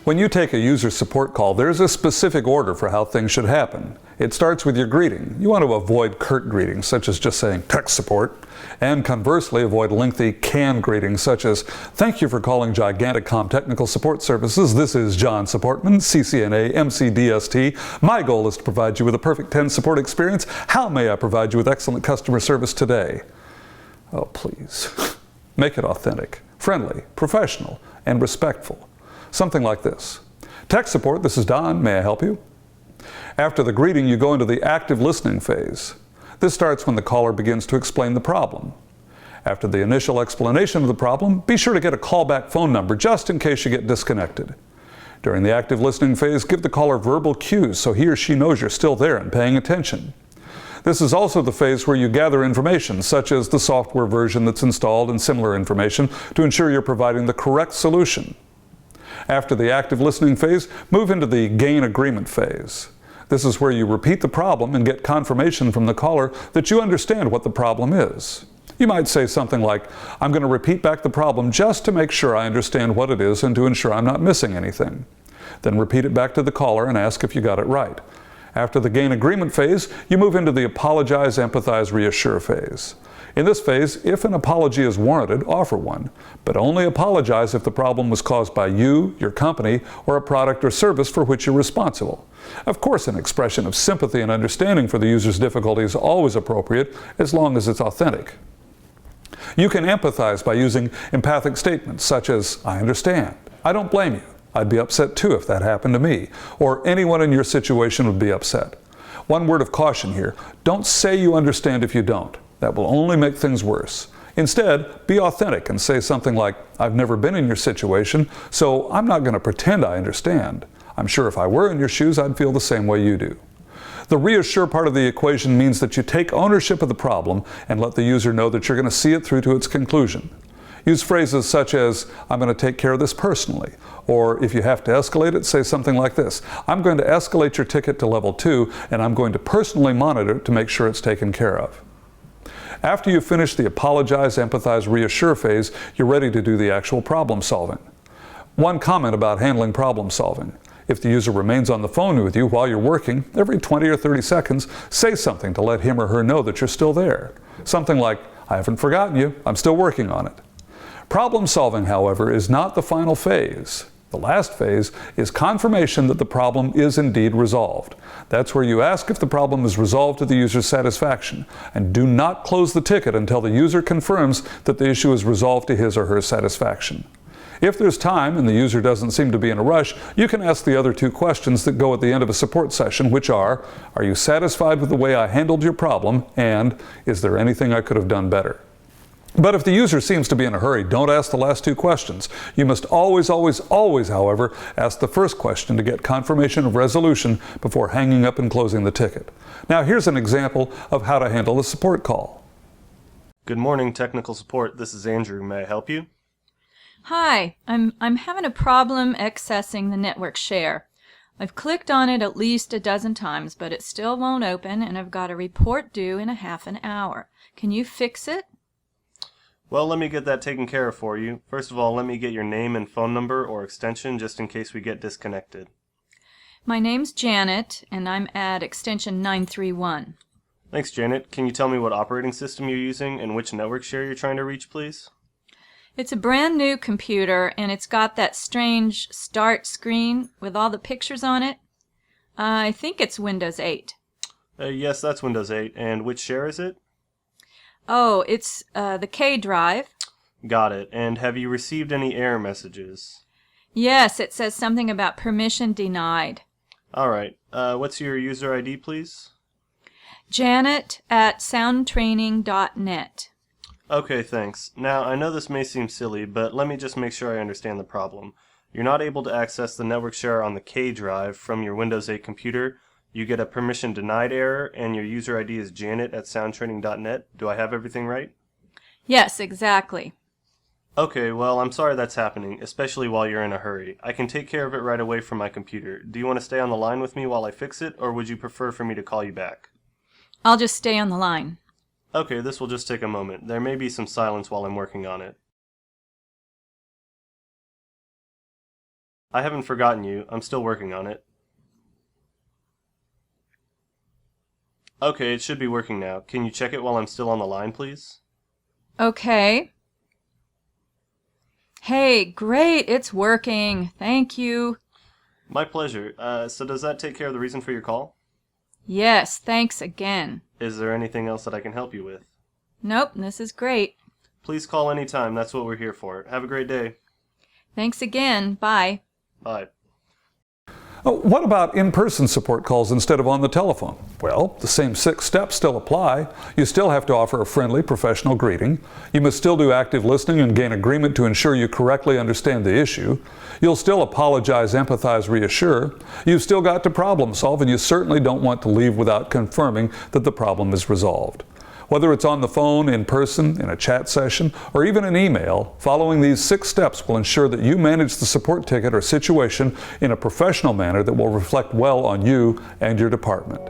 When you take a user support call, there's a specific order for how things should happen. It starts with your greeting. You want to avoid curt greetings, such as just saying tech support, and conversely avoid lengthy canned greetings, such as thank you for calling Giganticom Technical Support Services. This is John Supportman, CCNA, MCDST. My goal is to provide you with a perfect 10 support experience. How may I provide you with excellent customer service today? Oh, please. Make it authentic, friendly, professional, and respectful. Something like this. Tech support, this is Don, may I help you? After the greeting, you go into the active listening phase. This starts when the caller begins to explain the problem. After the initial explanation of the problem, be sure to get a callback phone number just in case you get disconnected. During the active listening phase, give the caller verbal cues so he or she knows you're still there and paying attention. This is also the phase where you gather information, such as the software version that's installed and similar information, to ensure you're providing the correct solution. After the active listening phase, move into the gain agreement phase. This is where you repeat the problem and get confirmation from the caller that you understand what the problem is. You might say something like, I'm going to repeat back the problem just to make sure I understand what it is and to ensure I'm not missing anything. Then repeat it back to the caller and ask if you got it right. After the gain agreement phase, you move into the apologize, empathize, reassure phase. In this phase, if an apology is warranted, offer one, but only apologize if the problem was caused by you, your company, or a product or service for which you're responsible. Of course, an expression of sympathy and understanding for the user's difficulty is always appropriate, as long as it's authentic. You can empathize by using empathic statements such as, I understand, I don't blame you, I'd be upset too if that happened to me, or anyone in your situation would be upset. One word of caution here, don't say you understand if you don't. That will only make things worse. Instead, be authentic and say something like, I've never been in your situation, so I'm not going to pretend I understand. I'm sure if I were in your shoes, I'd feel the same way you do. The reassure part of the equation means that you take ownership of the problem and let the user know that you're going to see it through to its conclusion. Use phrases such as, I'm going to take care of this personally. Or if you have to escalate it, say something like this, I'm going to escalate your ticket to level 2 and I'm going to personally monitor it to make sure it's taken care of. After you finish the apologize, empathize, reassure phase, you're ready to do the actual problem solving. One comment about handling problem solving. If the user remains on the phone with you while you're working, every 20 or 30 seconds, say something to let him or her know that you're still there. Something like, I haven't forgotten you, I'm still working on it. Problem solving, however, is not the final phase. The last phase is confirmation that the problem is indeed resolved. That's where you ask if the problem is resolved to the user's satisfaction, and do not close the ticket until the user confirms that the issue is resolved to his or her satisfaction. If there's time and the user doesn't seem to be in a rush, you can ask the other two questions that go at the end of a support session, which are you satisfied with the way I handled your problem? And, is there anything I could have done better? But if the user seems to be in a hurry, don't ask the last two questions. You must always, however, ask the first question to get confirmation of resolution before hanging up and closing the ticket. Now here's an example of how to handle a support call. Good morning, technical support. This is Andrew. May I help you? Hi, I'm having a problem accessing the network share. I've clicked on it at least a dozen times, but it still won't open, and I've got a report due in a half an hour. Can you fix it? Well, let me get that taken care of for you. First of all, let me get your name and phone number or extension just in case we get disconnected. My name's Janet, and I'm at extension 931. Thanks, Janet. Can you tell me what operating system you're using and which network share you're trying to reach, please? It's a brand new computer, and it's got that strange start screen with all the pictures on it. I think it's Windows 8. Yes, that's Windows 8. And which share is it? Oh, it's the K drive. Got it. And have you received any error messages? Yes, it says something about permission denied. Alright. What's your user ID, please? Janet at soundtraining.net. Okay, thanks. Now, I know this may seem silly, but let me just make sure I understand the problem. You're not able to access the network share on the K drive from your Windows 8 computer. You get a permission denied error, and your user ID is Janet at soundtraining.net. Do I have everything right? Yes, exactly. Okay, well, I'm sorry that's happening, especially while you're in a hurry. I can take care of it right away from my computer. Do you want to stay on the line with me while I fix it, or would you prefer for me to call you back? I'll just stay on the line. Okay, this will just take a moment. There may be some silence while I'm working on it. I haven't forgotten you. I'm still working on it. Okay, it should be working now. Can you check it while I'm still on the line, please? Okay. Hey, great, it's working. Thank you. My pleasure. So does that take care of the reason for your call? Yes, thanks again. Is there anything else that I can help you with? Nope, this is great. Please call anytime. That's what we're here for. Have a great day. Thanks again. Bye. Bye. What about in-person support calls instead of on the telephone? Well, the same 6 steps still apply. You still have to offer a friendly, professional greeting. You must still do active listening and gain agreement to ensure you correctly understand the issue. You'll still apologize, empathize, reassure. You've still got to problem solve, and you certainly don't want to leave without confirming that the problem is resolved. Whether it's on the phone, in person, in a chat session, or even an email, following these 6 steps will ensure that you manage the support ticket or situation in a professional manner that will reflect well on you and your department.